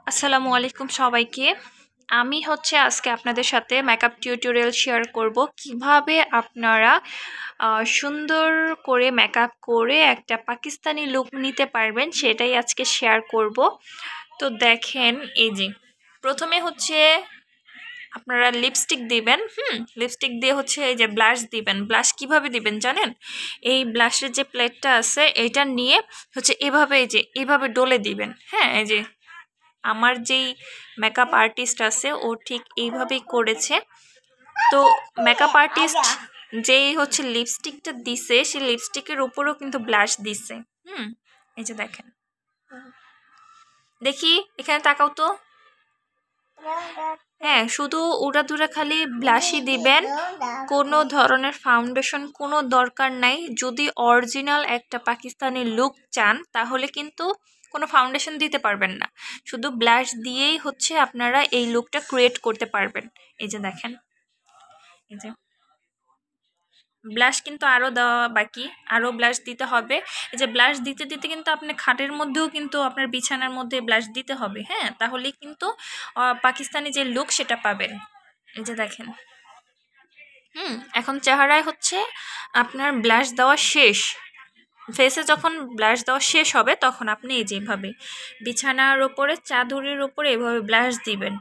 আসসালামু আলাইকুম সবাইকে। আমি আজকে আপনাদের সাথে মেকআপ টিউটোরিয়াল শেয়ার করব কিভাবে আপনারা সুন্দর করে মেকআপ করে একটা পাকিস্তানি লুক নিতে পারবেন, সেটাই আজকে শেয়ার করব। তো দেখেন, এই যে প্রথমে আপনারা লিপস্টিক দিবেন। লিপস্টিক দিয়ে এই যে ব্লাশ দিবেন। ব্লাশ কিভাবে দিবেন জানেন? এই ব্লাশের যে প্লেটটা আছে এটা নিয়ে এভাবে, এই যে এভাবে ডলে দিবেন। হ্যাঁ, এই যে আমার যেই মেকআপ আর্টিস্ট আছে ও ঠিক এইভাবেই করেছে। তো মেকআপ আর্টিস্ট যেই লিপস্টিকটা দিছে, সেই লিপস্টিকের উপরও কিন্তু ব্লাশ দিছে। এই যে দেখেন, দেখি এখানে তাকাও তো। হ্যাঁ, শুধু উড়াধুরা খালি ব্লাশই দিবেন, কোনো ধরনের ফাউন্ডেশন কোনো দরকার নাই। যদি অরিজিনাল একটা পাকিস্তানি লুক চান তাহলে কিন্তু কোনো ফাউন্ডেশন দিতে পারবেন না, শুধু ব্লাশ দিয়েই আপনারা এই লুকটা ক্রিয়েট করতে পারবেন। এই যে দেখেন, এই যে ব্লাশ কিন্তু আরও দেওয়া বাকি, আরও ব্লাশ দিতে হবে। এই যে ব্লাশ দিতে দিতে কিন্তু আপনি খাটের মধ্যেও কিন্তু আপনার বিছানার মধ্যে ব্লাশ দিতে হবে। হ্যাঁ, তাহলেই কিন্তু পাকিস্তানি যে লুক সেটা পাবেন। এই যে দেখেন, এখন চেহারায় আপনার ব্লাশ দেওয়া শেষ। ফেসে যখন ব্লাশ দেওয়া শেষ হবে তখন আপনি এই যেভাবে বিছানার ওপরে, চাদরের ওপরে এভাবে ব্লাশ দিবেন।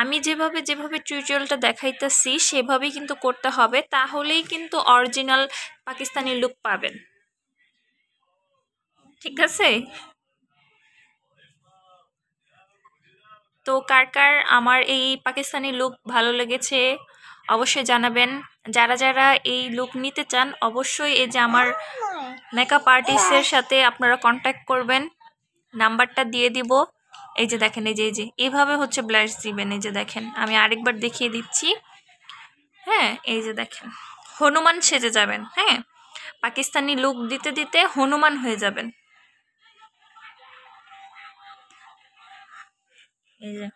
আমি যেভাবে যেভাবে টিউটোরিয়ালটা দেখাইতেছি সেভাবেই কিন্তু করতে হবে, তাহলেই কিন্তু অরিজিনাল পাকিস্তানি লুক পাবেন। ঠিক আছে? তো কার কার আমার এই পাকিস্তানি লুক ভালো লেগেছে অবশ্যই জানাবেন। যারা যারা এই লুক নিতে চান অবশ্যই এই যে আমার মেকআপ আর্টিস্টের সাথে আপনারা কন্ট্যাক্ট করবেন, নাম্বারটা দিয়ে দিব। এই যে দেখেন, এই যে এইভাবে ব্লাশ দিবেন। এই যে দেখেন, আমি আরেকবার দেখিয়ে দিচ্ছি। হ্যাঁ, এই যে দেখেন, হনুমান সেজে যাবেন। হ্যাঁ, পাকিস্তানি লুক দিতে দিতে হনুমান হয়ে যাবেন। এই যে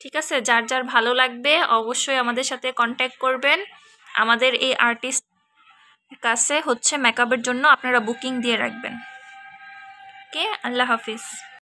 ঠিক আছে, যার যার ভালো লাগবে অবশ্যই আমাদের সাথে কন্ট্যাক্ট করবেন। আমাদের এই আর্টিস্ট কাছে মেকআপের জন্য আপনারা বুকিং দিয়ে রাখবেন। ওকে, আল্লাহ হাফিজ।